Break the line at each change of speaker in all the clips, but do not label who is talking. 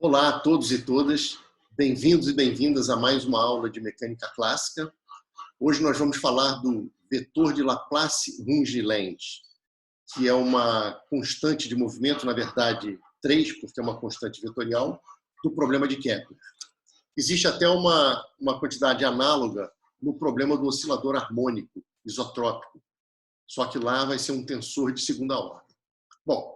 Olá a todos e todas, bem-vindos e bem-vindas a mais uma aula de mecânica clássica. Hoje nós vamos falar do vetor de Laplace-Runge-Lenz, que é uma constante de movimento, na verdade 3, porque é uma constante vetorial, do problema de Kepler. Existe até uma quantidade análoga no problema do oscilador harmônico isotrópico, só que lá vai ser um tensor de segunda ordem. Bom,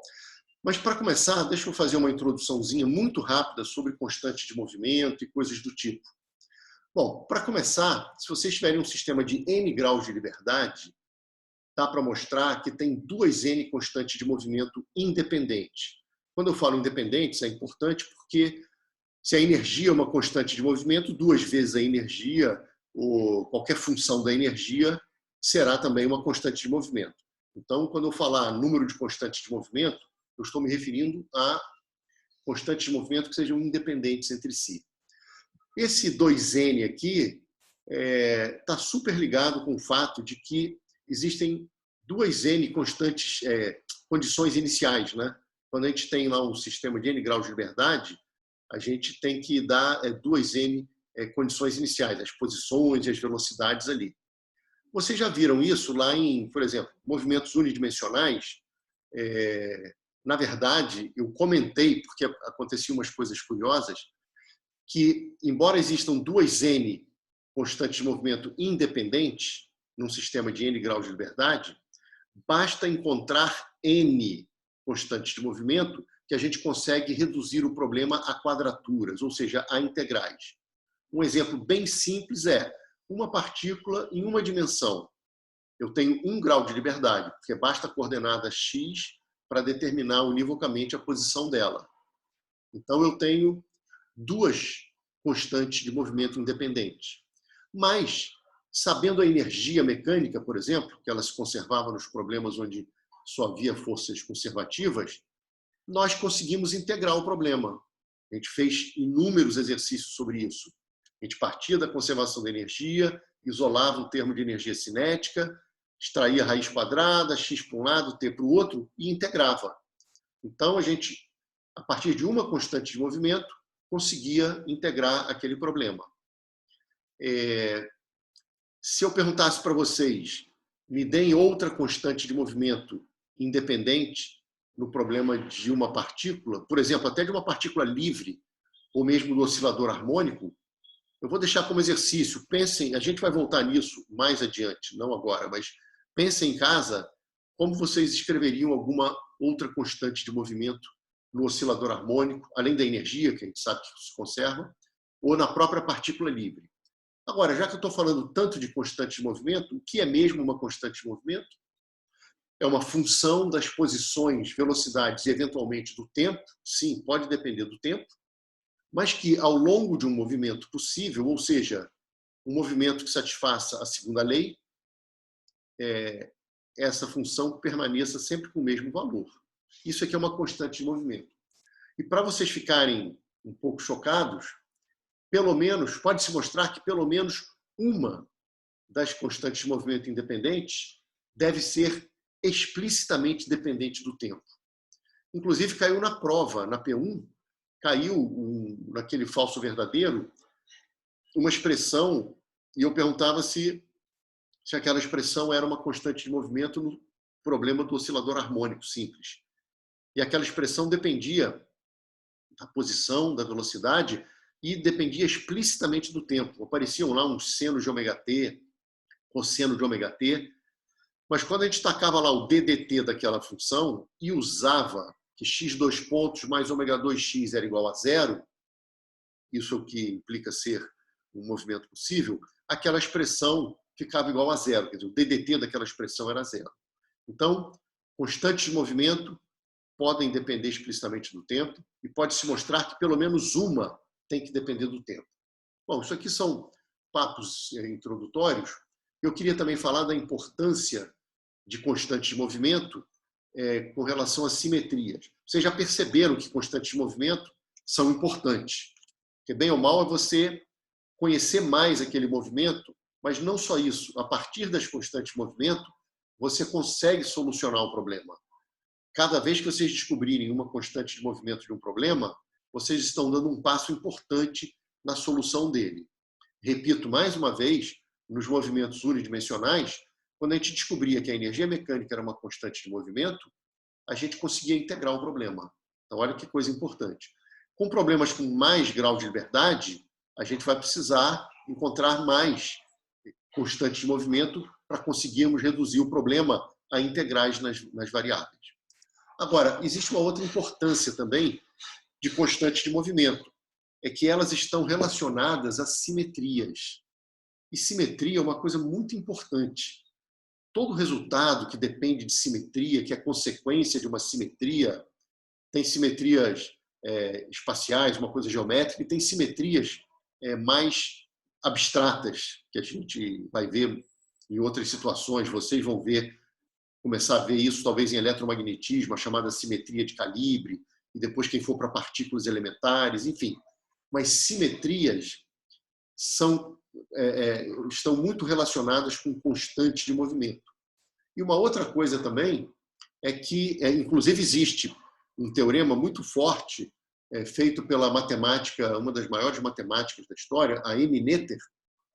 mas para começar, deixa eu fazer uma introduçãozinha muito rápida sobre constantes de movimento e coisas do tipo. Bom, para começar, se vocês tiverem um sistema de n graus de liberdade, dá para mostrar que tem duas n constantes de movimento independentes. Quando eu falo independentes, é importante porque se a energia é uma constante de movimento, duas vezes a energia, ou qualquer função da energia, será também uma constante de movimento. Então, quando eu falar número de constantes de movimento, eu estou me referindo a constantes de movimento que sejam independentes entre si. Esse 2n aqui está super ligado com o fato de que existem duas n constantes, condições iniciais, né? Quando a gente tem lá um sistema de n graus de liberdade, a gente tem que dar duas n condições iniciais, as posições e as velocidades ali. Vocês já viram isso lá em, por exemplo, movimentos unidimensionais? Na verdade, eu comentei, porque aconteciam umas coisas curiosas, que, embora existam duas n constantes de movimento independentes, num sistema de n graus de liberdade, basta encontrar n constantes de movimento que a gente consegue reduzir o problema a quadraturas, ou seja, a integrais. Um exemplo bem simples é uma partícula em uma dimensão. Eu tenho 1 grau de liberdade, porque basta a coordenada x para determinar univocamente a posição dela. Então, eu tenho duas constantes de movimento independentes. Mas, sabendo a energia mecânica, por exemplo, que ela se conservava nos problemas onde só havia forças conservativas, nós conseguimos integrar o problema. A gente fez inúmeros exercícios sobre isso. A gente partia da conservação da energia, isolava o termo de energia cinética, extraía a raiz quadrada, x para um lado, t para o outro, e integrava. Então, a gente, a partir de uma constante de movimento, conseguia integrar aquele problema. Se eu perguntasse para vocês, me deem outra constante de movimento independente no problema de uma partícula, por exemplo, até de uma partícula livre, ou mesmo do oscilador harmônico, eu vou deixar como exercício. Pensem, a gente vai voltar nisso mais adiante, não agora, mas pensem em casa como vocês escreveriam alguma outra constante de movimento no oscilador harmônico, além da energia, que a gente sabe que se conserva, ou na própria partícula livre. Agora, já que eu estou falando tanto de constante de movimento, o que é mesmo uma constante de movimento? É uma função das posições, velocidades e, eventualmente, do tempo. Sim, pode depender do tempo, mas que, ao longo de um movimento possível, ou seja, um movimento que satisfaça a segunda lei, essa função permaneça sempre com o mesmo valor. Isso aqui é uma constante de movimento. E para vocês ficarem um pouco chocados, pelo menos, pode-se mostrar que pelo menos uma das constantes de movimento independentes deve ser explicitamente dependente do tempo. Inclusive, caiu na prova, na P1, caiu naquele falso verdadeiro uma expressão, e eu perguntava se aquela expressão era uma constante de movimento no problema do oscilador harmônico simples. E aquela expressão dependia da posição, da velocidade, e dependia explicitamente do tempo. Apareciam lá uns senos de ômega-t, cosseno de ômega-t, mas quando a gente tacava lá o DDT daquela função e usava que x2 pontos mais ômega2x era igual a zero, isso é o que implica ser um movimento possível, aquela expressão ficava igual a zero, quer dizer, o DDT daquela expressão era zero. Então, constantes de movimento podem depender explicitamente do tempo e pode-se mostrar que pelo menos uma tem que depender do tempo. Bom, isso aqui são papos introdutórios. Eu queria também falar da importância de constantes de movimento com relação a simetrias. Vocês já perceberam que constantes de movimento são importantes. Porque bem ou mal é você conhecer mais aquele movimento, mas não só isso. A partir das constantes de movimento, você consegue solucionar o problema. Cada vez que vocês descobrirem uma constante de movimento de um problema, vocês estão dando um passo importante na solução dele. Repito mais uma vez, nos movimentos unidimensionais, quando a gente descobria que a energia mecânica era uma constante de movimento, a gente conseguia integrar o problema. Então, olha que coisa importante. Com problemas com mais grau de liberdade, a gente vai precisar encontrar mais constantes de movimento para conseguirmos reduzir o problema a integrais nas variáveis. Agora, existe uma outra importância também de constantes de movimento, é que elas estão relacionadas a simetrias. E simetria é uma coisa muito importante. Todo resultado que depende de simetria, que é consequência de uma simetria, tem simetrias espaciais, uma coisa geométrica, e tem simetrias mais abstratas, que a gente vai ver em outras situações. Vocês vão começar a ver isso talvez em eletromagnetismo, a chamada simetria de calibre, e depois quem for para partículas elementares, enfim. Mas simetrias estão muito relacionadas com constantes de movimento. E uma outra coisa também é que, inclusive, existe um teorema muito forte feito pela matemática, uma das maiores matemáticas da história, a Amy Noether,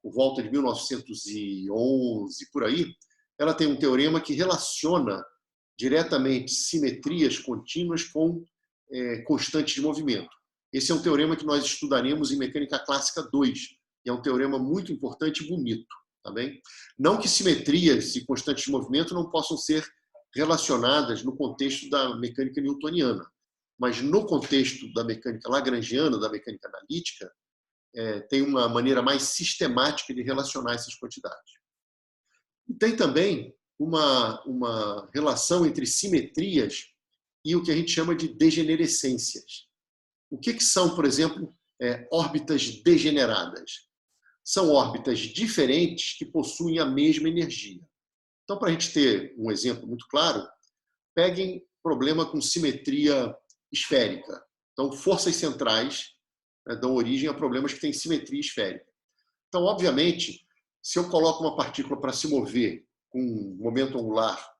por volta de 1911, por aí. Ela tem um teorema que relaciona diretamente simetrias contínuas com constantes de movimento. Esse é um teorema que nós estudaremos em Mecânica Clássica 2, e é um teorema muito importante e bonito. Tá bem? Não que simetrias e constantes de movimento não possam ser relacionadas no contexto da mecânica newtoniana, mas no contexto da mecânica lagrangiana, da mecânica analítica, tem uma maneira mais sistemática de relacionar essas quantidades. E tem também uma relação entre simetrias e o que a gente chama de degenerescências. O que são, por exemplo, órbitas degeneradas? São órbitas diferentes que possuem a mesma energia. Então, para a gente ter um exemplo muito claro, peguem problema com simetria esférica. Então, forças centrais dão origem a problemas que têm simetria esférica. Então, obviamente, se eu coloco uma partícula para se mover com um momento angular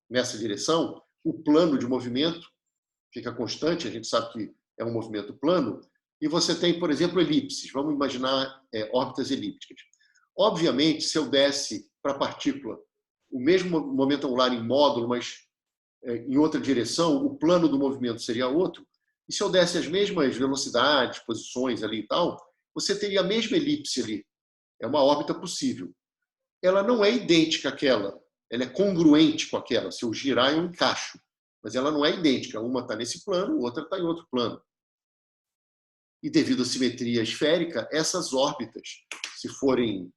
nessa direção, o plano de movimento fica constante, a gente sabe que é um movimento plano, e você tem, por exemplo, elipses. Vamos imaginar órbitas elípticas. Obviamente, se eu desse para a partícula o mesmo momento angular em módulo, mas em outra direção, o plano do movimento seria outro. E se eu desse as mesmas velocidades, posições ali e tal, você teria a mesma elipse ali. É uma órbita possível. Ela não é idêntica àquela, ela é congruente com aquela. Se eu girar, eu encaixo. Mas ela não é idêntica. Uma está nesse plano, outra está em outro plano. E devido à simetria esférica, essas órbitas, se forem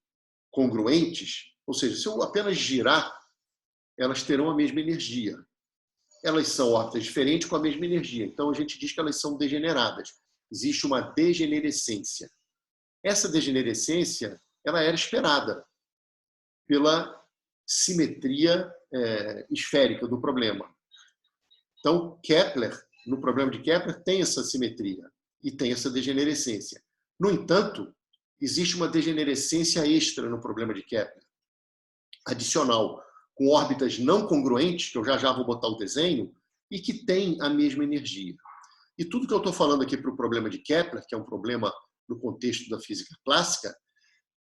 congruentes, ou seja, se eu apenas girar, elas terão a mesma energia. Elas são órbitas diferentes com a mesma energia. Então, a gente diz que elas são degeneradas. Existe uma degenerescência. Essa degenerescência ela era esperada pela simetria esférica do problema. Então, Kepler, no problema de Kepler, tem essa simetria e tem essa degenerescência. No entanto, existe uma degenerescência extra no problema de Kepler, adicional, com órbitas não congruentes, que eu já vou botar o desenho, e que tem a mesma energia. E tudo que eu estou falando aqui para o problema de Kepler, que é um problema no contexto da física clássica,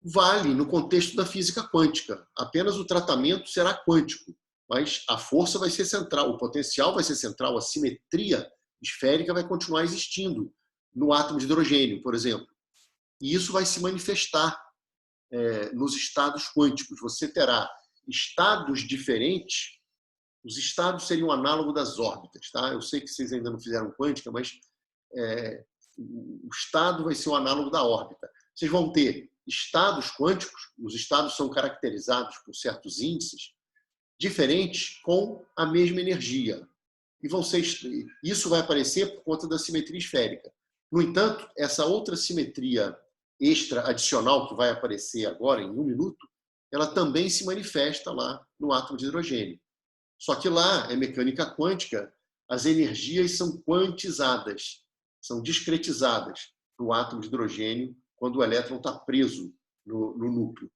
vale no contexto da física quântica. Apenas o tratamento será quântico, mas a força vai ser central, o potencial vai ser central, a simetria esférica vai continuar existindo no átomo de hidrogênio, por exemplo. E isso vai se manifestar nos estados quânticos. Você terá estados diferentes. Os estados seriam análogo das órbitas. Tá? Eu sei que vocês ainda não fizeram quântica, mas o estado vai ser o análogo da órbita. Vocês vão ter estados quânticos, os estados são caracterizados por certos índices, diferentes com a mesma energia. E isso vai aparecer por conta da simetria esférica. No entanto, essa outra simetria extra adicional que vai aparecer agora em um minuto, ela também se manifesta lá no átomo de hidrogênio. Só que lá é mecânica quântica, as energias são quantizadas, são discretizadas no átomo de hidrogênio quando o elétron está preso no núcleo.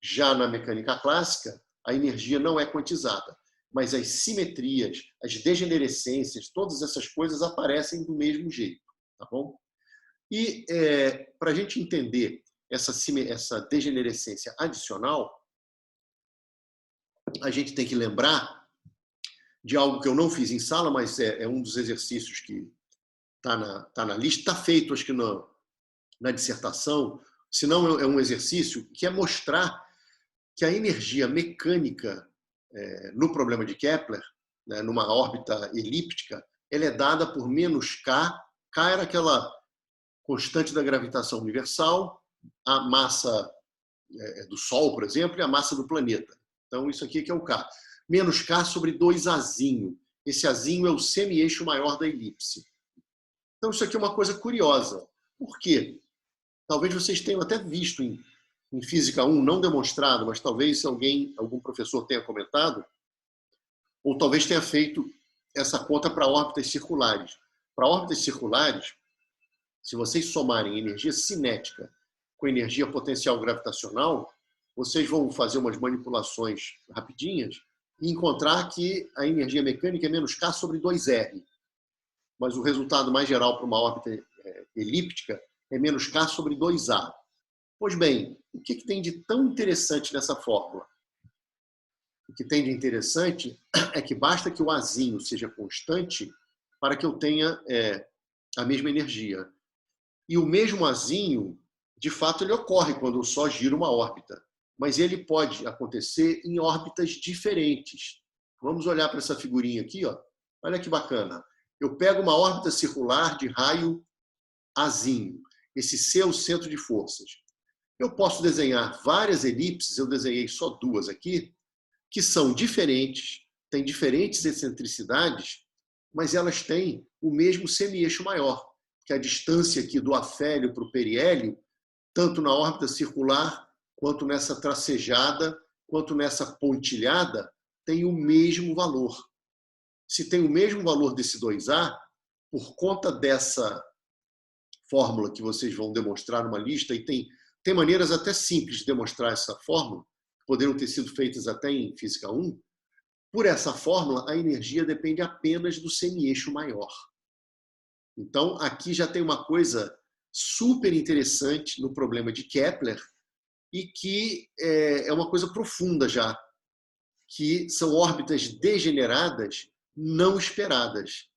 Já na mecânica clássica, a energia não é quantizada, mas as simetrias, as degenerescências, todas essas coisas aparecem do mesmo jeito. tá bom? E para a gente entender essa degenerescência adicional, a gente tem que lembrar de algo que eu não fiz em sala, mas é um dos exercícios que está na lista, está feito, acho que na dissertação, se não é um exercício que é mostrar que a energia mecânica no problema de Kepler, né, numa órbita elíptica, ela é dada por menos K. K era aquela constante da gravitação universal, a massa do Sol, por exemplo, e a massa do planeta. Então, isso aqui que é o K. Menos K sobre 2Azinho. Esse Azinho é o semi-eixo maior da elipse. Então, isso aqui é uma coisa curiosa. Por quê? Talvez vocês tenham até visto em Física 1, não demonstrado, mas talvez algum professor tenha comentado, ou talvez tenha feito essa conta para órbitas circulares. Para órbitas circulares, se vocês somarem energia cinética com energia potencial gravitacional, vocês vão fazer umas manipulações rapidinhas e encontrar que a energia mecânica é menos K sobre 2R. Mas o resultado mais geral para uma órbita elíptica é menos K sobre 2A. Pois bem, o que tem de tão interessante nessa fórmula? O que tem de interessante é que basta que o Azinho seja constante para que eu tenha a mesma energia. E o mesmo Azinho, de fato, ele ocorre quando eu só giro uma órbita. Mas ele pode acontecer em órbitas diferentes. Vamos olhar para essa figurinha aqui, ó. Olha que bacana. Eu pego uma órbita circular de raio Azinho. Esse C é o centro de forças. Eu posso desenhar várias elipses, eu desenhei só duas aqui, que são diferentes, têm diferentes excentricidades, mas elas têm o mesmo semi-eixo maior, que a distância aqui do afélio para o periélio, tanto na órbita circular, quanto nessa tracejada, quanto nessa pontilhada, tem o mesmo valor. Se tem o mesmo valor desse 2A, por conta dessa fórmula que vocês vão demonstrar numa lista, e tem maneiras até simples de demonstrar essa fórmula, que poderiam ter sido feitas até em Física 1, por essa fórmula, a energia depende apenas do semi-eixo maior. Então, aqui já tem uma coisa super interessante no problema de Kepler, e que é uma coisa profunda já, que são órbitas degeneradas não esperadas.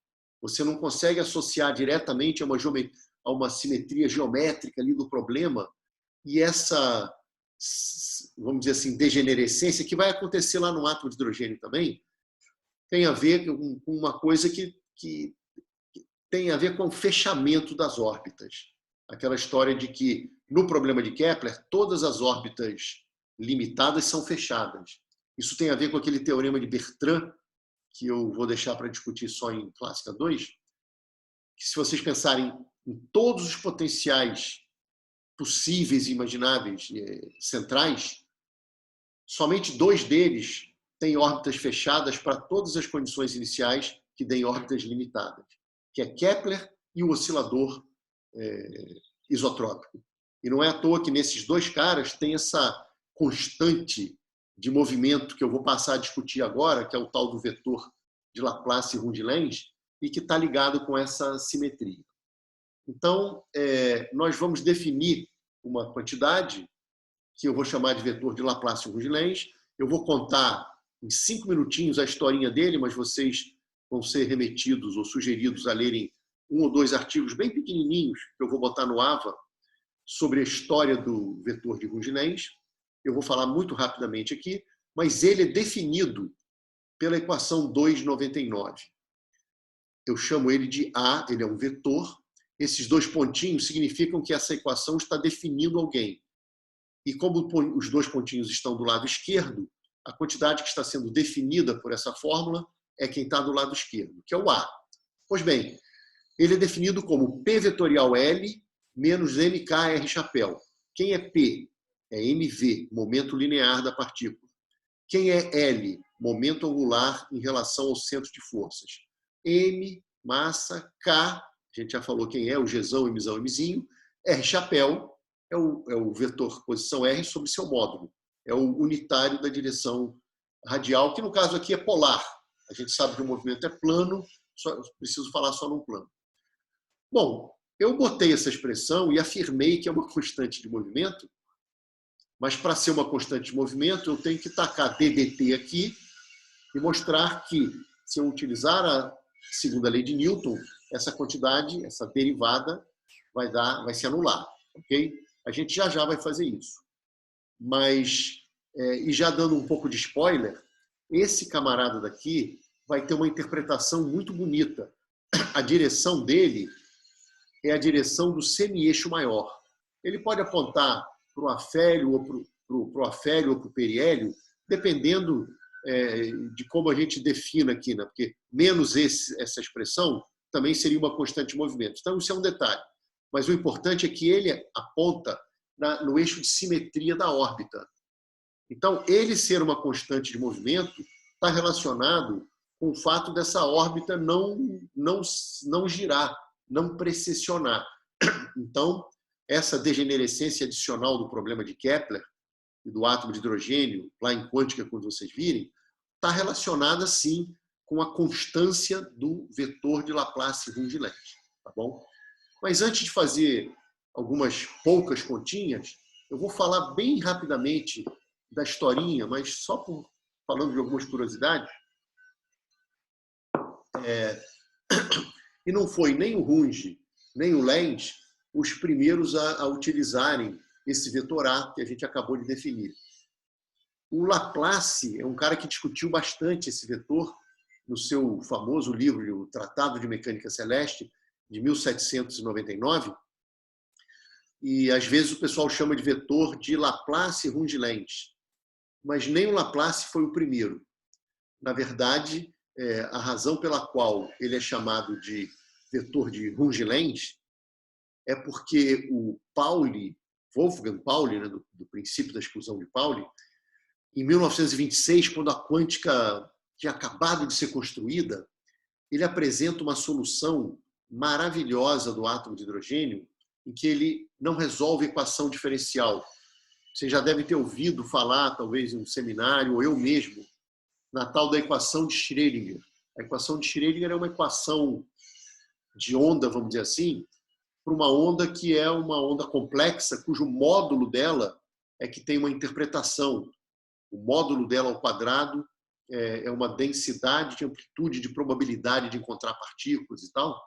Você não consegue associar diretamente a uma simetria geométrica ali do problema, e essa, vamos dizer assim, degenerescência, que vai acontecer lá no átomo de hidrogênio também, tem a ver com uma coisa que tem a ver com o fechamento das órbitas. Aquela história de que, no problema de Kepler, todas as órbitas limitadas são fechadas. Isso tem a ver com aquele teorema de Bertrand, que eu vou deixar para discutir só em Clássica 2, que se vocês pensarem em todos os potenciais possíveis e imagináveis centrais, somente dois deles têm órbitas fechadas para todas as condições iniciais que deem órbitas limitadas, que é Kepler e o oscilador isotrópico. E não é à toa que nesses dois caras tem essa constante de movimento que eu vou passar a discutir agora, que é o tal do vetor de Laplace-Runge-Lenz, e que está ligado com essa simetria. Então, nós vamos definir uma quantidade que eu vou chamar de vetor de Laplace-Runge-Lenz. Eu vou contar em 5 minutinhos a historinha dele, mas vocês vão ser remetidos ou sugeridos a lerem 1 ou 2 artigos bem pequenininhos que eu vou botar no AVA sobre a história do vetor de Runge-Lenz. Eu vou falar muito rapidamente aqui, mas ele é definido pela equação 2,99. Eu chamo ele de A, ele é um vetor. Esses 2 pontinhos significam que essa equação está definindo alguém. E como os 2 pontinhos estão do lado esquerdo, a quantidade que está sendo definida por essa fórmula é quem está do lado esquerdo, que é o A. Pois bem, ele é definido como P vetorial L menos MKR chapéu. Quem é P? É mv, momento linear da partícula. Quem é L? Momento angular em relação ao centro de forças. M, massa, K, a gente já falou quem é, o Gzão, Mzão, Mzinho. R chapéu é o vetor posição R sobre seu módulo. É o unitário da direção radial, que no caso aqui é polar. A gente sabe que o movimento é plano, preciso falar só num plano. Bom, Eu botei essa expressão e afirmei que é uma constante de movimento, mas para ser uma constante de movimento, eu tenho que tacar ddt aqui e mostrar que, se eu utilizar a segunda lei de Newton, essa quantidade, essa derivada, vai se anular. Okay? A gente já vai fazer isso. Mas, e já dando um pouco de spoiler, esse camarada daqui vai ter uma interpretação muito bonita. A direção dele é a direção do semi-eixo maior. Ele pode apontar para o afélio ou para o periélio, dependendo de como a gente defina aqui, né? Porque menos essa expressão também seria uma constante de movimento. Então, isso é um detalhe. Mas o importante é que ele aponta no eixo de simetria da órbita. Então, ele ser uma constante de movimento está relacionado com o fato dessa órbita não girar, não precessionar. Então, essa degenerescência adicional do problema de Kepler e do átomo de hidrogênio, lá em quântica, quando vocês virem, está relacionada, sim, com a constância do vetor de Laplace-Runge-Lenz. Tá bom? Mas antes de fazer algumas poucas continhas, eu vou falar bem rapidamente da historinha, mas só falando de algumas curiosidades. E não foi nem o Runge, nem o Lenz os primeiros a utilizarem esse vetor A que a gente acabou de definir. O Laplace é um cara que discutiu bastante esse vetor no seu famoso livro, o Tratado de Mecânica Celeste, de 1799, e às vezes o pessoal chama de vetor de Laplace-Runge-Lenz, mas nem o Laplace foi o primeiro. Na verdade, a razão pela qual ele é chamado de vetor de Runge-Lenz é porque o Pauli, Wolfgang Pauli, né, do princípio da exclusão de Pauli, em 1926, quando a quântica tinha acabado de ser construída, ele apresenta uma solução maravilhosa do átomo de hidrogênio, em que ele não resolve equação diferencial. Você já deve ter ouvido falar, talvez em um seminário, ou eu mesmo, na tal da equação de Schrödinger. A equação de Schrödinger é uma equação de onda, vamos dizer assim, para uma onda que é uma onda complexa, cujo módulo dela é que tem uma interpretação. O módulo dela ao quadrado é uma densidade de amplitude de probabilidade de encontrar partículas e tal.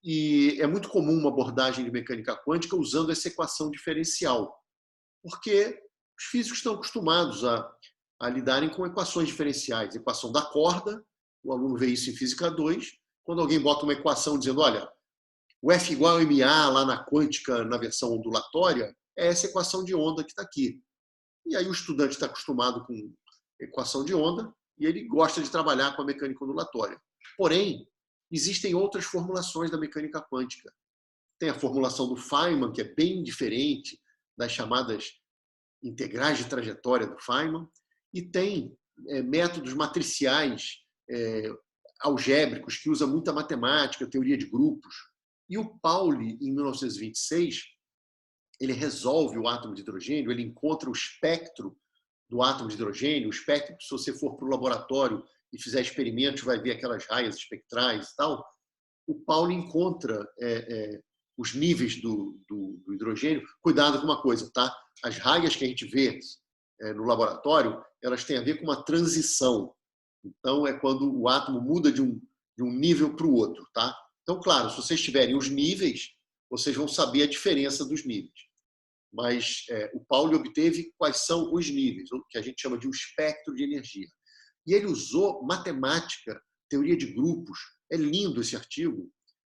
E é muito comum uma abordagem de mecânica quântica usando essa equação diferencial, porque os físicos estão acostumados a lidarem com equações diferenciais. Equação da corda, o aluno vê isso em Física 2, quando alguém bota uma equação dizendo, olha, o F igual a MA lá na quântica, na versão ondulatória, é essa equação de onda que está aqui. E aí o estudante está acostumado com equação de onda e ele gosta de trabalhar com a mecânica ondulatória. Porém, existem outras formulações da mecânica quântica. Tem a formulação do Feynman, que é bem diferente das chamadas integrais de trajetória do Feynman, e tem métodos matriciais algébricos que usam muita matemática, teoria de grupos. E o Pauli, em 1926, ele resolve o átomo de hidrogênio, ele encontra o espectro do átomo de hidrogênio, o espectro, se você for para o laboratório e fizer experimentos, vai ver aquelas raias espectrais e tal. O Pauli encontra os níveis do hidrogênio. Cuidado com uma coisa, tá? As raias que a gente vê no laboratório, elas têm a ver com uma transição. Então, é quando o átomo muda de um nível para o outro, tá? Então, claro, se vocês tiverem os níveis, vocês vão saber a diferença dos níveis. Mas o Pauli obteve quais são os níveis, o que a gente chama de um espectro de energia. E ele usou matemática, teoria de grupos. É lindo esse artigo.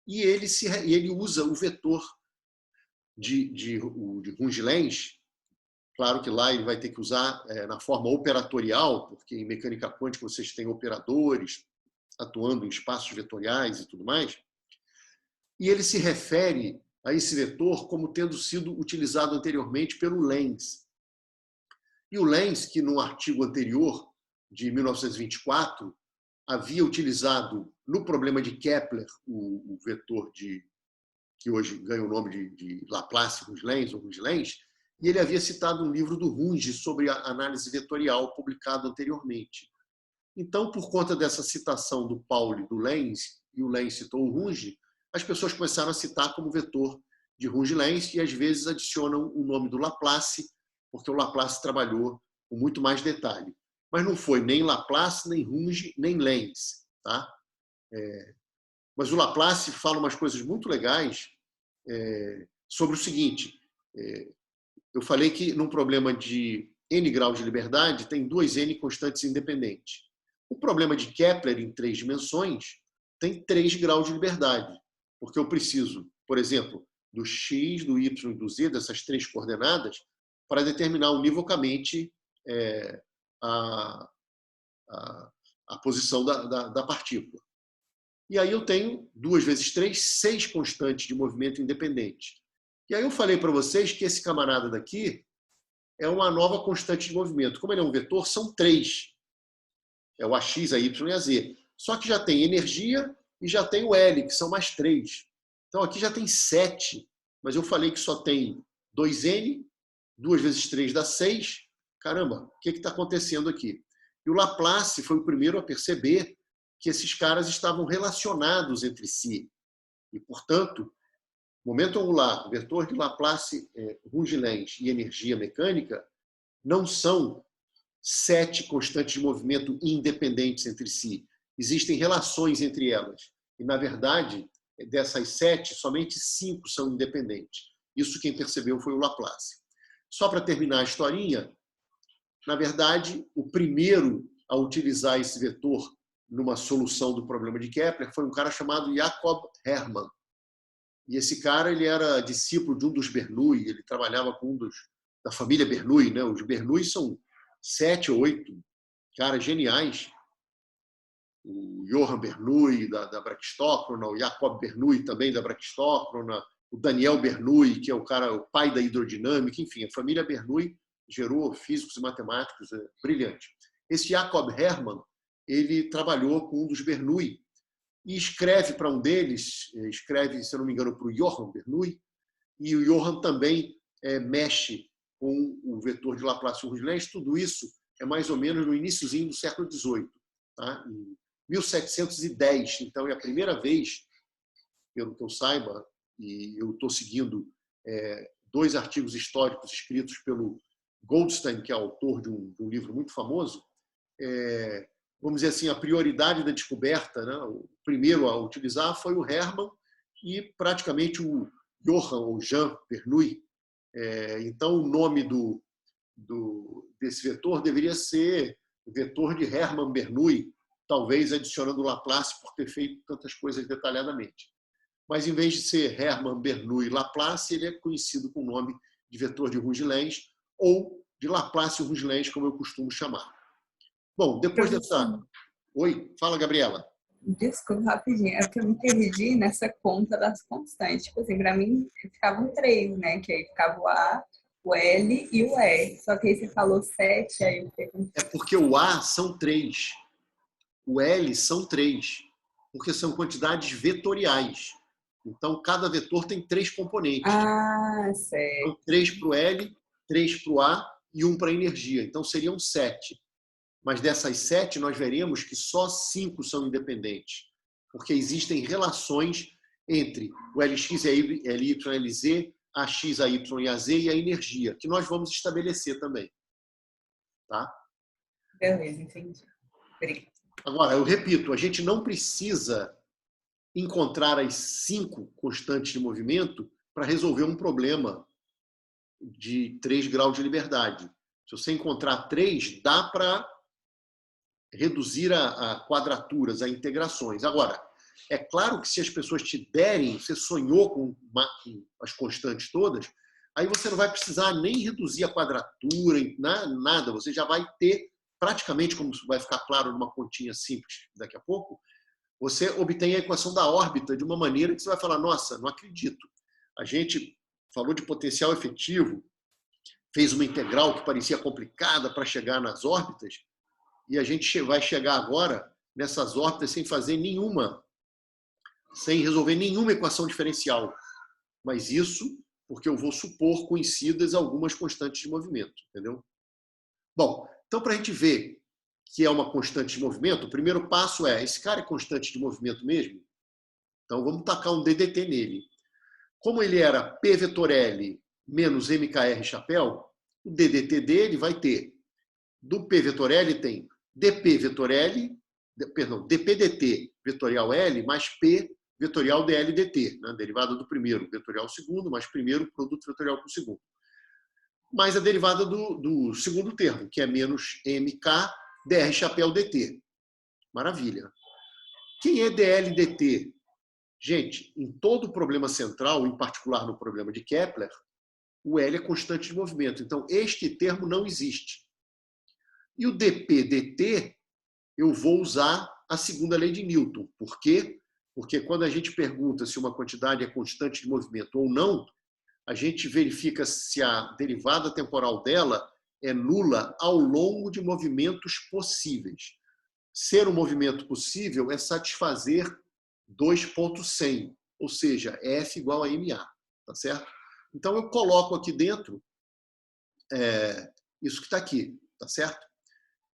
E ele usa o vetor de Runge-Lenz. Claro que lá ele vai ter que usar na forma operatorial, porque em mecânica quântica vocês têm operadores atuando em espaços vetoriais e tudo mais. E ele se refere a esse vetor como tendo sido utilizado anteriormente pelo Lenz. E o Lenz, que no artigo anterior, de 1924, havia utilizado no problema de Kepler o vetor que hoje ganha o nome de Laplace-Runge-Lenz ou Runge-Lenz, e ele havia citado um livro do Runge sobre a análise vetorial publicado anteriormente. Então, por conta dessa citação do Pauli do Lenz, e o Lenz citou o Runge, as pessoas começaram a citar como vetor de Runge-Lenz e às vezes adicionam o nome do Laplace, porque o Laplace trabalhou com muito mais detalhe. Mas não foi nem Laplace, nem Runge, nem Lenz. Tá? Mas o Laplace fala umas coisas muito legais sobre o seguinte. Eu falei que num problema de n graus de liberdade tem duas n constantes independentes. O problema de Kepler em 3 dimensões tem 3 graus de liberdade, porque eu preciso, por exemplo, do x, do y e do z, dessas 3 coordenadas, para determinar univocamente a posição da partícula. E aí eu tenho 2 vezes 3, 6 constantes de movimento independente. E aí eu falei para vocês que esse camarada daqui é uma nova constante de movimento. Como ele é um vetor, são 3. É o AX, a Y e a Z. Só que já tem energia e já tem o L, que são mais 3. Então aqui já tem 7. Mas eu falei que só tem 2N, 2 vezes 3 dá 6. Caramba, o que está acontecendo aqui? E o Laplace foi o primeiro a perceber que esses caras estavam relacionados entre si. E, portanto, momento angular, vetor de Laplace, Runge-Lenz e energia mecânica não são 7 constantes de movimento independentes entre si. Existem relações entre elas. E, na verdade, dessas 7, somente 5 são independentes. Isso quem percebeu foi o Laplace. Só para terminar a historinha, na verdade, o primeiro a utilizar esse vetor numa solução do problema de Kepler foi um cara chamado Jacob Hermann. E esse cara ele era discípulo de um dos Bernoulli, ele trabalhava com da família Bernoulli. Né? Os Bernoulli são 7 ou 8 caras geniais. O Johann Bernoulli, da Brachistochrona, o Jacob Bernoulli, também da Brachistochrona, o Daniel Bernoulli, que é o pai da hidrodinâmica, enfim, a família Bernoulli gerou físicos e matemáticos brilhantes. Esse Jacob Hermann, ele trabalhou com um dos Bernoulli e escreve para um deles, escreve, se eu não me engano, para o Johann Bernoulli, e o Johann também mexe com o vetor de Laplace-Runge-Lenz. Tudo isso é mais ou menos no iniciozinho do século XVIII, tá? Em 1710. Então, é a primeira vez, pelo que eu saiba, e eu estou seguindo 2 artigos históricos escritos pelo Goldstein, que é autor de um livro muito famoso, vamos dizer assim, a prioridade da descoberta, né? O primeiro a utilizar foi o Hermann e praticamente o Johann ou Jean Bernoulli. Então, o nome desse vetor deveria ser vetor de Hermann Bernoulli, talvez adicionando Laplace por ter feito tantas coisas detalhadamente. Mas, em vez de ser Hermann Bernoulli Laplace, ele é conhecido com o nome de vetor de Runge-Lenz ou de Laplace-Runge-Lenz, como eu costumo chamar. Bom, depois dessa... Oi, fala, Gabriela.
Desculpa, rapidinho. É porque eu me perdi nessa conta das constantes. Tipo assim, pra mim, ficavam 3, né? Que aí ficava o A, o L e o E. Só que aí você falou 7, aí eu fiquei...
É porque o A são 3. O L são 3. Porque são quantidades vetoriais. Então, cada vetor tem 3 componentes.
Ah, certo.
Então, 3 para o L, 3 para o A e 1 para a energia. Então, seriam 7. Mas dessas 7, nós veremos que só 5 são independentes, porque existem relações entre o LX, LY, LZ, AX, AY e AZ e a energia, que nós vamos estabelecer também. Tá?
Beleza, entendi. Obrigada.
Agora, eu repito, a gente não precisa encontrar as 5 constantes de movimento para resolver um problema de 3 graus de liberdade. Se você encontrar 3, dá para reduzir a quadraturas, a integrações. Agora, é claro que se as pessoas te derem, você sonhou com as constantes todas, aí você não vai precisar nem reduzir a quadratura, nada. Você já vai ter, praticamente, como vai ficar claro numa continha simples daqui a pouco, você obtém a equação da órbita de uma maneira que você vai falar, nossa, não acredito. A gente falou de potencial efetivo, fez uma integral que parecia complicada para chegar nas órbitas, e a gente vai chegar agora nessas órbitas sem resolver nenhuma equação diferencial. Mas isso porque eu vou supor conhecidas algumas constantes de movimento, entendeu? Bom, então para a gente ver que é uma constante de movimento, o primeiro passo esse cara é constante de movimento mesmo? Então, vamos tacar um DDT nele. Como ele era P vetor L menos MKR chapéu, o DDT dele vai ter, do P vetor L tem DP vetor L, perdão, DPDT vetorial L mais P vetorial DLDT, né? Derivada do primeiro vetorial segundo, mais primeiro produto vetorial com o segundo. Mais a derivada do segundo termo, que é menos MK DR chapéu DT. Maravilha. Quem é DLDT? Gente, em todo o problema central, em particular no problema de Kepler, o L é constante de movimento. Então, este termo não existe. E o dP/dt, eu vou usar a segunda lei de Newton. Por quê? Porque quando a gente pergunta se uma quantidade é constante de movimento ou não, a gente verifica se a derivada temporal dela é nula ao longo de movimentos possíveis. Ser um movimento possível é satisfazer 2.100, ou seja, F igual a MA, tá certo? Então, eu coloco aqui dentro isso que está aqui, tá certo?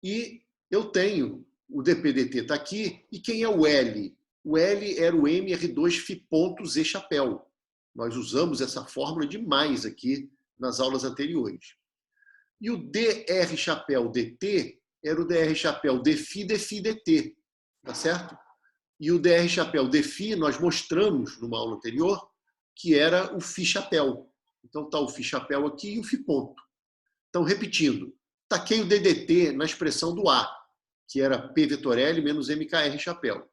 E eu tenho o dP/dt está aqui, e quem é o L? O L era o mR2φ.z chapéu. Nós usamos essa fórmula demais aqui nas aulas anteriores. E o dr chapéu dt era o dr chapéu dφ dt, tá certo? E o dr chapéu dφ nós mostramos numa aula anterior que era o φ chapéu. Então está o φ chapéu aqui e o φ ponto. Então, repetindo, taquei o DDT na expressão do A, que era P vetor L menos MKR chapéu.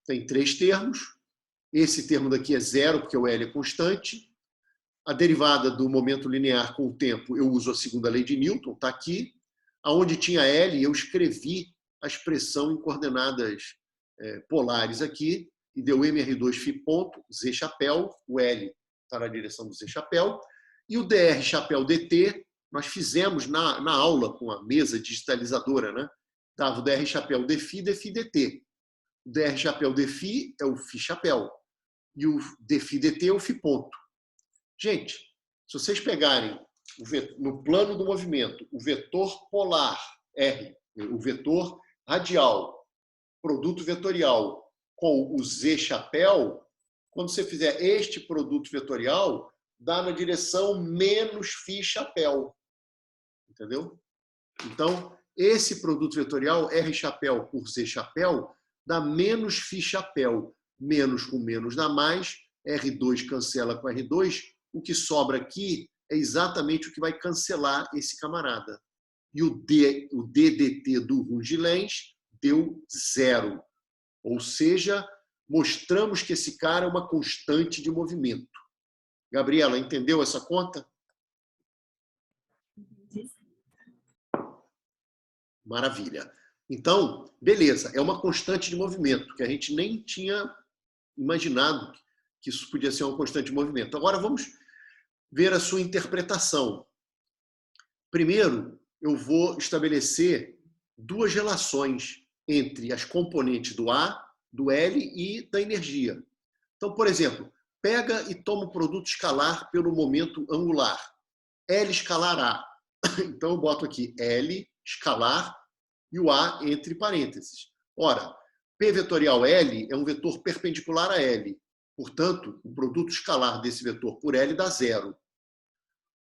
Tem três termos. Esse termo daqui é zero, porque o L é constante. A derivada do momento linear com o tempo, eu uso a segunda lei de Newton, está aqui. Aonde tinha L, eu escrevi a expressão em coordenadas polares aqui, e deu mR2φ ponto, Z chapéu, o L está na direção do Z chapéu, e o dr chapéu dt, nós fizemos na aula com a mesa digitalizadora, né? Dava o dr chapéu dφ, dφ dt. O dr chapéu dφ é o φ chapéu, e o dφ dt é o φ ponto. Gente, se vocês pegarem no plano do movimento o vetor polar R, o vetor radial, produto vetorial com o Z chapéu, quando você fizer este produto vetorial, dá na direção menos φ chapéu. Entendeu? Então, esse produto vetorial, R chapéu por Z chapéu, dá menos φ chapéu. Menos com menos dá mais, R2 cancela com R2, o que sobra aqui é exatamente o que vai cancelar esse camarada. E o DDT do Runge-Lenz deu zero. Ou seja, mostramos que esse cara é uma constante de movimento. Gabriela, entendeu essa conta? Maravilha. Então, beleza, é uma constante de movimento, que a gente nem tinha imaginado que isso podia ser uma constante de movimento. Agora vamos ver a sua interpretação. Primeiro, eu vou estabelecer duas relações entre as componentes do A, do L e da energia. Então, por exemplo, pega e toma o produto escalar pelo momento angular. L escalar A. Então, eu boto aqui L escalar e o A entre parênteses. Ora, P vetorial L é um vetor perpendicular a L. Portanto, o produto escalar desse vetor por L dá zero.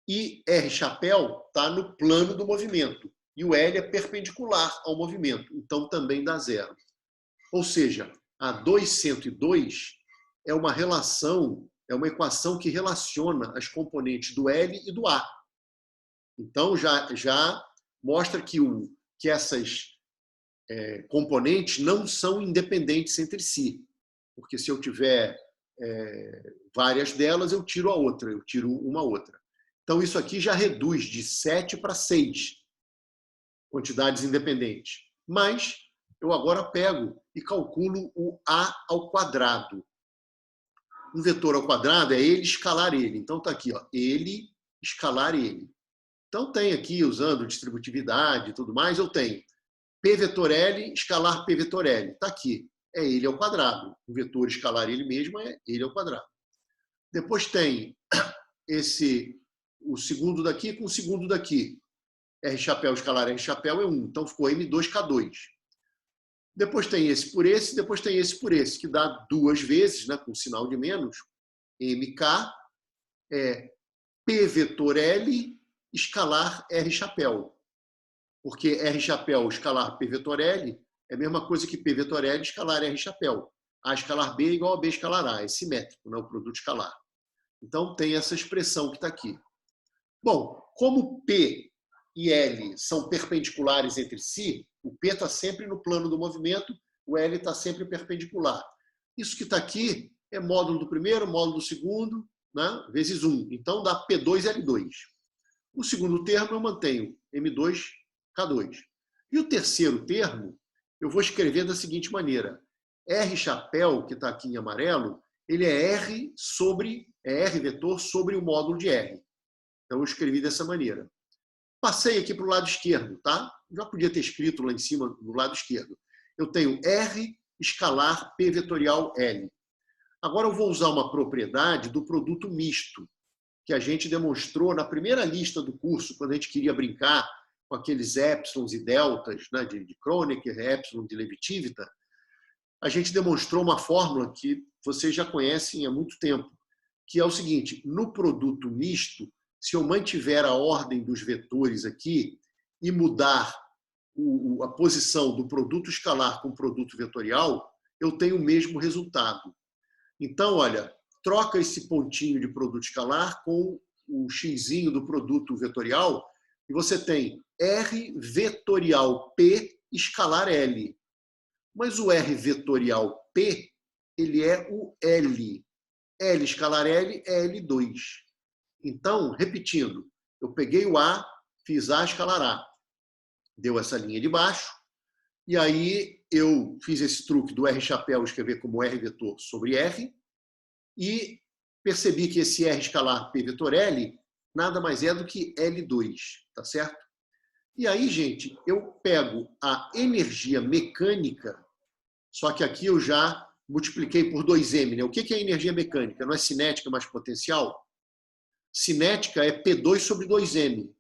E R chapéu está no plano do movimento. E o L é perpendicular ao movimento. Então, também dá zero. Ou seja, a 202 é uma relação, é uma equação que relaciona as componentes do L e do A. Então, já mostra que essas componentes não são independentes entre si. Porque se eu tiver várias delas, eu tiro a outra, eu tiro uma outra. Então, isso aqui já reduz de 7 para 6 quantidades independentes. Mas eu agora pego e calculo o A ao quadrado. Um vetor ao quadrado é ele escalar ele. Então, está aqui, ó, ele escalar ele. Então, tem aqui, usando distributividade e tudo mais, eu tenho P vetor L escalar P vetor L. Está aqui, é ele ao quadrado. O vetor escalar ele mesmo é ele ao quadrado. Depois tem o segundo daqui com o segundo daqui. R chapéu escalar R chapéu é 1. Então, ficou M2K2. Depois tem esse por esse, depois tem esse por esse, que dá duas vezes, né, com sinal de menos, MK é P vetor L escalar R chapéu. Porque R chapéu escalar P vetor L é a mesma coisa que P vetor L escalar R chapéu. A escalar B é igual a B escalar A, é simétrico, né, o produto escalar. Então tem essa expressão que está aqui. Bom, como P e L são perpendiculares entre si, o P está sempre no plano do movimento, o L está sempre perpendicular. Isso que está aqui é módulo do primeiro, módulo do segundo, né, vezes 1. Então dá P2L2. O segundo termo eu mantenho M2K2. E o terceiro termo eu vou escrever da seguinte maneira. R chapéu, que está aqui em amarelo, ele é R vetor sobre o módulo de R. Então eu escrevi dessa maneira. Passei aqui para o lado esquerdo, tá? Já podia ter escrito lá em cima do lado esquerdo. Eu tenho R escalar P vetorial L. Agora eu vou usar uma propriedade do produto misto, que a gente demonstrou na primeira lista do curso, quando a gente queria brincar com aqueles épsilons e deltas, né, de Kronecker, épsilon de Levi-Civita. A gente demonstrou uma fórmula que vocês já conhecem há muito tempo, que é o seguinte: no produto misto, se eu mantiver a ordem dos vetores aqui e mudar a posição do produto escalar com o produto vetorial, eu tenho o mesmo resultado. Então, olha, troca esse pontinho de produto escalar com o xizinho do produto vetorial e você tem R vetorial P escalar L. Mas o R vetorial P, ele é o L. L escalar L é L2. Então, repetindo, eu peguei o A, fiz A escalar A. Deu essa linha de baixo. E aí eu fiz esse truque do R chapéu escrever como R vetor sobre R. E percebi que esse R escalar P vetor L nada mais é do que L2, tá certo? E aí, gente, eu pego a energia mecânica, só que aqui eu já multipliquei por 2m, né? O que é energia mecânica? Não é cinética, mas potencial? Cinética é P2 sobre 2m,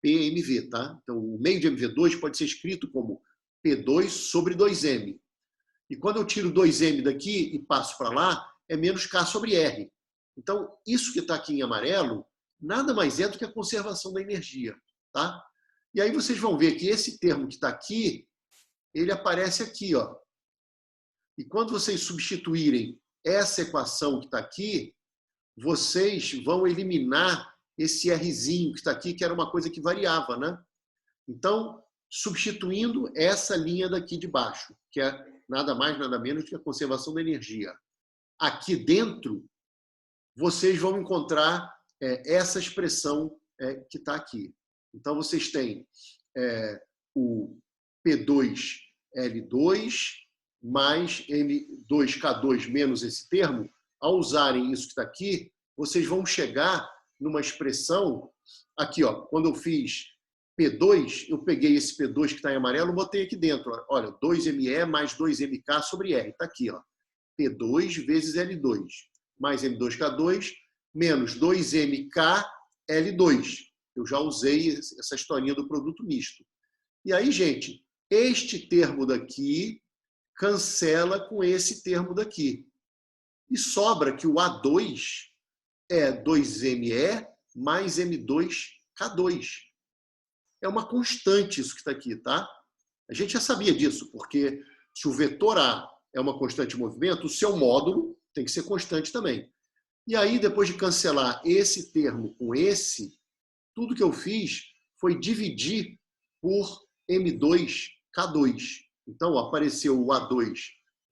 PMV, tá? Então, o meio de MV2 pode ser escrito como P2 sobre 2m. E quando eu tiro 2m daqui e passo para lá, é menos K sobre R. Então, isso que está aqui em amarelo, nada mais é do que a conservação da energia, tá? E aí vocês vão ver que esse termo que está aqui, ele aparece aqui, ó. E quando vocês substituírem essa equação que está aqui, vocês vão eliminar esse Rzinho que está aqui, que era uma coisa que variava, né? Então, substituindo essa linha daqui de baixo, que é nada mais, nada menos que a conservação da energia. Aqui dentro, vocês vão encontrar essa expressão que está aqui. Então, vocês têm o P2L2 mais M2K2 menos esse termo. Ao usarem isso que está aqui, vocês vão chegar numa expressão aqui, ó, quando eu fiz P2, eu peguei esse P2 que está em amarelo e botei aqui dentro. Olha, 2ME mais 2MK sobre R. Está aqui, ó. P2 vezes L2 mais M2K2 menos 2MK L2. Eu já usei essa historinha do produto misto. E aí, gente, este termo daqui cancela com esse termo daqui. E sobra que o A2 é 2ME mais M2K2. É uma constante isso que está aqui, tá? A gente já sabia disso, porque se o vetor A é uma constante de movimento, o seu módulo tem que ser constante também. E aí, depois de cancelar esse termo com esse, tudo que eu fiz foi dividir por M2K2. Então, apareceu o A2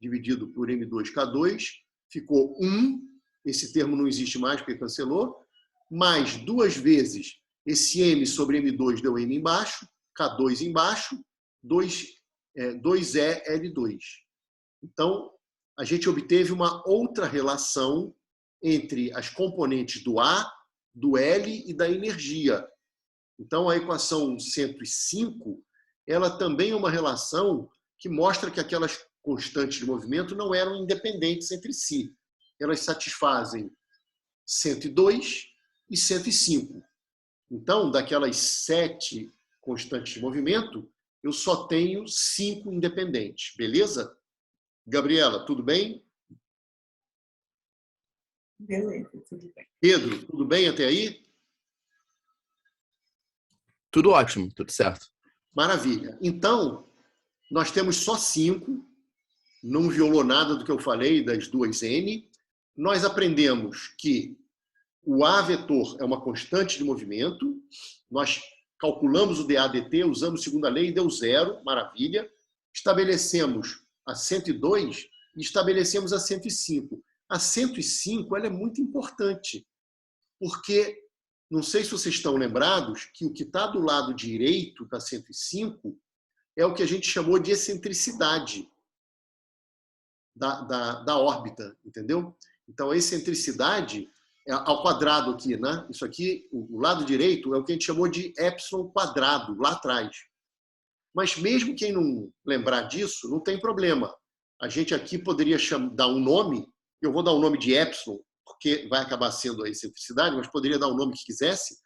dividido por M2K2, ficou 1, esse termo não existe mais porque cancelou, mais 2 vezes esse M sobre M2 deu M embaixo, K2 embaixo, 2EL2. Então, a gente obteve uma outra relação entre as componentes do A, do L e da energia. Então, a equação 105, ela também é uma relação que mostra que aquelas constantes de movimento não eram independentes entre si. Elas satisfazem 102 e 105. Então, daquelas 7 constantes de movimento, eu só tenho 5 independentes, beleza? Gabriela, tudo bem?
Beleza, tudo bem.
Pedro, tudo bem até aí?
Tudo ótimo, tudo certo.
Maravilha. Então, nós temos só 5, não violou nada do que eu falei das duas N. Nós aprendemos que o A vetor é uma constante de movimento, nós calculamos o dAdt, usamos a segunda lei e deu 0, maravilha. Estabelecemos a 102 e estabelecemos a 105. A 105 ela é muito importante, porque, não sei se vocês estão lembrados, que o que está do lado direito da 105 é o que a gente chamou de excentricidade da órbita, entendeu? Então, a excentricidade é ao quadrado aqui, né? Isso aqui, o lado direito, é o que a gente chamou de epsilon quadrado, lá atrás. Mas mesmo quem não lembrar disso, não tem problema. A gente aqui poderia dar um nome, eu vou dar o nome de epsilon, porque vai acabar sendo a excentricidade, mas poderia dar o nome que quisesse,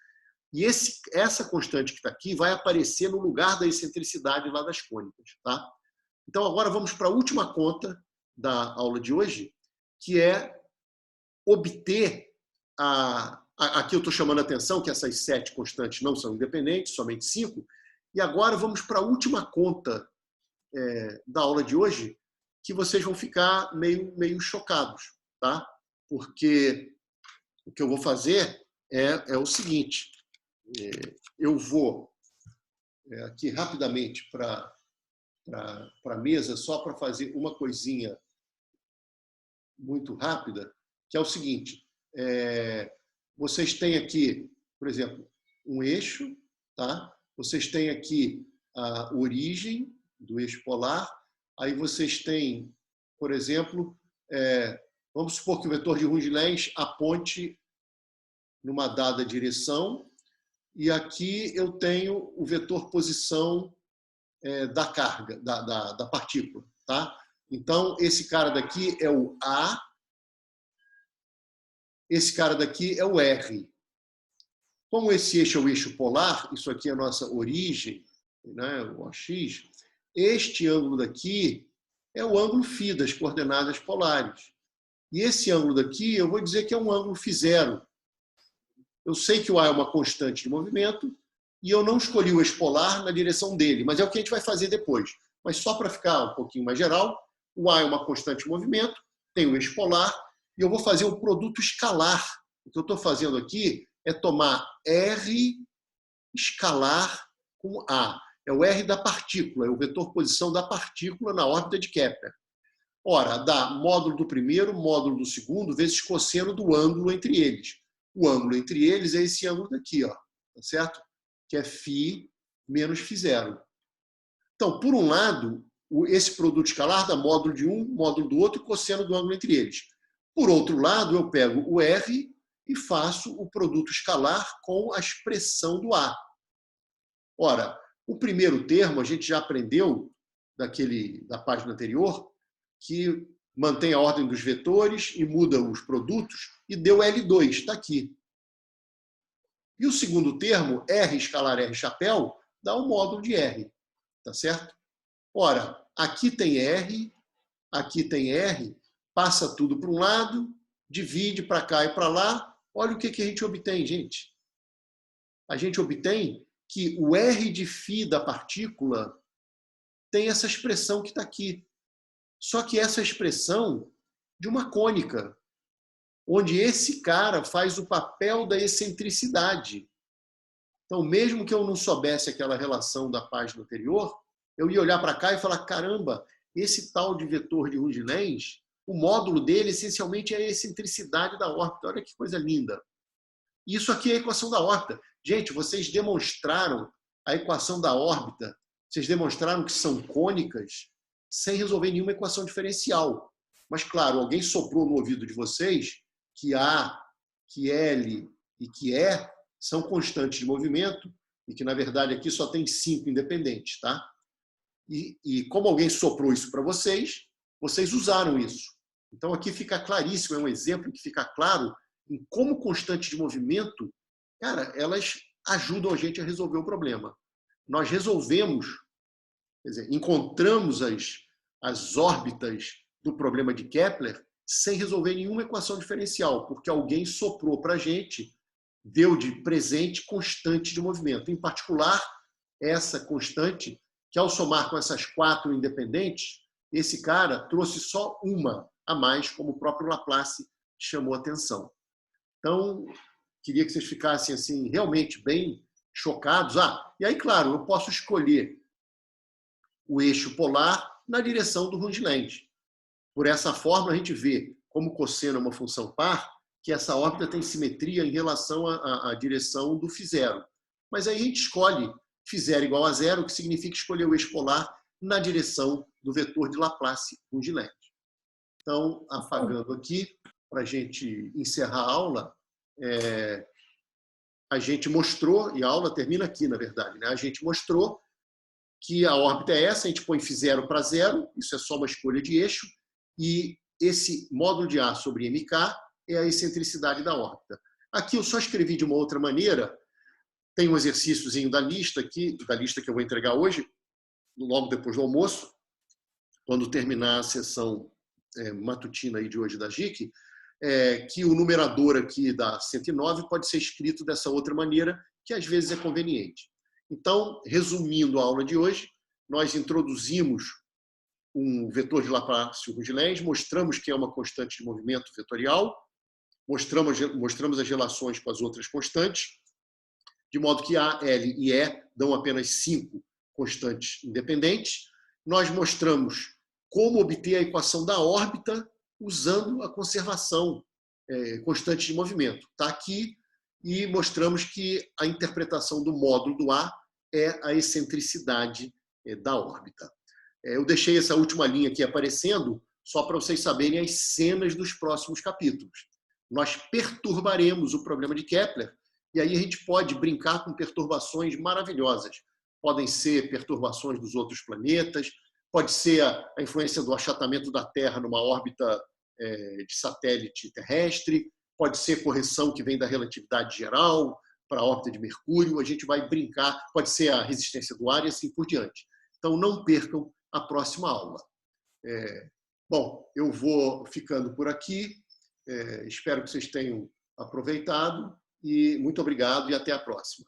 e essa constante que está aqui vai aparecer no lugar da excentricidade lá das cônicas. Tá? Então, agora vamos para a última conta da aula de hoje, que é obter aqui eu estou chamando a atenção que essas 7 constantes não são independentes, somente 5, e agora vamos para a última conta da aula de hoje, que vocês vão ficar meio chocados, tá? Porque o que eu vou fazer é o seguinte, eu vou aqui rapidamente para a mesa, só para fazer uma coisinha muito rápida, que é o seguinte, vocês têm aqui, por exemplo, um eixo, tá? Vocês têm aqui a origem do eixo polar, aí vocês têm, por exemplo, vamos supor que o vetor de Runge-Lenz aponte numa dada direção, e aqui eu tenho o vetor posição da carga, da partícula. Tá? Então, esse cara daqui é o A, esse cara daqui é o R. Como esse eixo é o eixo polar, isso aqui é a nossa origem, né, o AX, este ângulo daqui é o ângulo φ das coordenadas polares. E esse ângulo daqui, eu vou dizer que é um ângulo φ0. Eu sei que o A é uma constante de movimento e eu não escolhi o eixo polar na direção dele, mas é o que a gente vai fazer depois. Mas só para ficar um pouquinho mais geral, o A é uma constante de movimento, tem o eixo polar, e eu vou fazer um produto escalar. O que eu estou fazendo aqui é tomar R escalar com A. É o R da partícula, é o vetor posição da partícula na órbita de Kepler. Ora, dá módulo do primeiro, módulo do segundo, vezes cosseno do ângulo entre eles. O ângulo entre eles é esse ângulo daqui, ó, tá certo? Que é φ menos φ0. Então, por um lado, esse produto escalar dá módulo de um, módulo do outro e cosseno do ângulo entre eles. Por outro lado, eu pego o R e faço o produto escalar com a expressão do A. Ora, o primeiro termo a gente já aprendeu da página anterior, que mantém a ordem dos vetores e muda os produtos, e deu L2, está aqui. E o segundo termo, R escalar R chapéu, dá o módulo de R, tá certo? Ora, aqui tem R, passa tudo para um lado, divide para cá e para lá. Olha o que a gente obtém, gente. A gente obtém que o R de φ da partícula tem essa expressão que está aqui. Só que essa expressão de uma cônica, onde esse cara faz o papel da excentricidade. Então, mesmo que eu não soubesse aquela relação da página anterior, eu ia olhar para cá e falar, caramba, esse tal de vetor de Runge-Lenz, o módulo dele, essencialmente, é a excentricidade da órbita. Olha que coisa linda. Isso aqui é a equação da órbita. Gente, vocês demonstraram a equação da órbita, vocês demonstraram que são cônicas sem resolver nenhuma equação diferencial. Mas, claro, alguém soprou no ouvido de vocês que A, que L e que E são constantes de movimento e que, na verdade, aqui só tem 5 independentes. Tá? E como alguém soprou isso para vocês, vocês usaram isso. Então, aqui fica claríssimo, é um exemplo que fica claro em como constantes de movimento, cara, elas ajudam a gente a resolver o problema. Nós resolvemos Quer dizer, encontramos as órbitas do problema de Kepler sem resolver nenhuma equação diferencial, porque alguém soprou para a gente, deu de presente constante de movimento. Em particular, essa constante, que ao somar com essas 4 independentes, esse cara trouxe só uma a mais, como o próprio Laplace chamou a atenção. Então, queria que vocês ficassem assim, realmente bem chocados. E aí, claro, eu posso escolher o eixo polar na direção do Runge-Lens. Por essa forma, a gente vê, como cosseno é uma função par, que essa órbita tem simetria em relação à direção do φ0. Mas aí a gente escolhe φ0 igual a 0, o que significa escolher o eixo polar na direção do vetor de Laplace Runge-Lens. Então, apagando aqui, para a gente encerrar a aula, a gente mostrou, e a aula termina aqui, na verdade, né? A gente mostrou que a órbita é essa, a gente põe φ0 para 0, isso é só uma escolha de eixo, e esse módulo de A sobre mk é a excentricidade da órbita. Aqui eu só escrevi de uma outra maneira, tem um exercíciozinho da lista aqui, da lista que eu vou entregar hoje, logo depois do almoço, quando terminar a sessão matutina aí de hoje da GIC, que o numerador aqui da 109 pode ser escrito dessa outra maneira, que às vezes é conveniente. Então, resumindo a aula de hoje, nós introduzimos um vetor de Laplace Runge-Lens, mostramos que é uma constante de movimento vetorial, mostramos as relações com as outras constantes, de modo que A, L e E dão apenas 5 constantes independentes. Nós mostramos como obter a equação da órbita usando a conservação constante de movimento. Está aqui. E mostramos que a interpretação do módulo do A é a excentricidade da órbita. Eu deixei essa última linha aqui aparecendo só para vocês saberem as cenas dos próximos capítulos. Nós perturbaremos o problema de Kepler e aí a gente pode brincar com perturbações maravilhosas. Podem ser perturbações dos outros planetas, pode ser a influência do achatamento da Terra numa órbita de satélite terrestre, pode ser correção que vem da relatividade geral para a órbita de Mercúrio, a gente vai brincar, pode ser a resistência do ar e assim por diante. Então, não percam a próxima aula. Bom, eu vou ficando por aqui, espero que vocês tenham aproveitado e muito obrigado e até a próxima.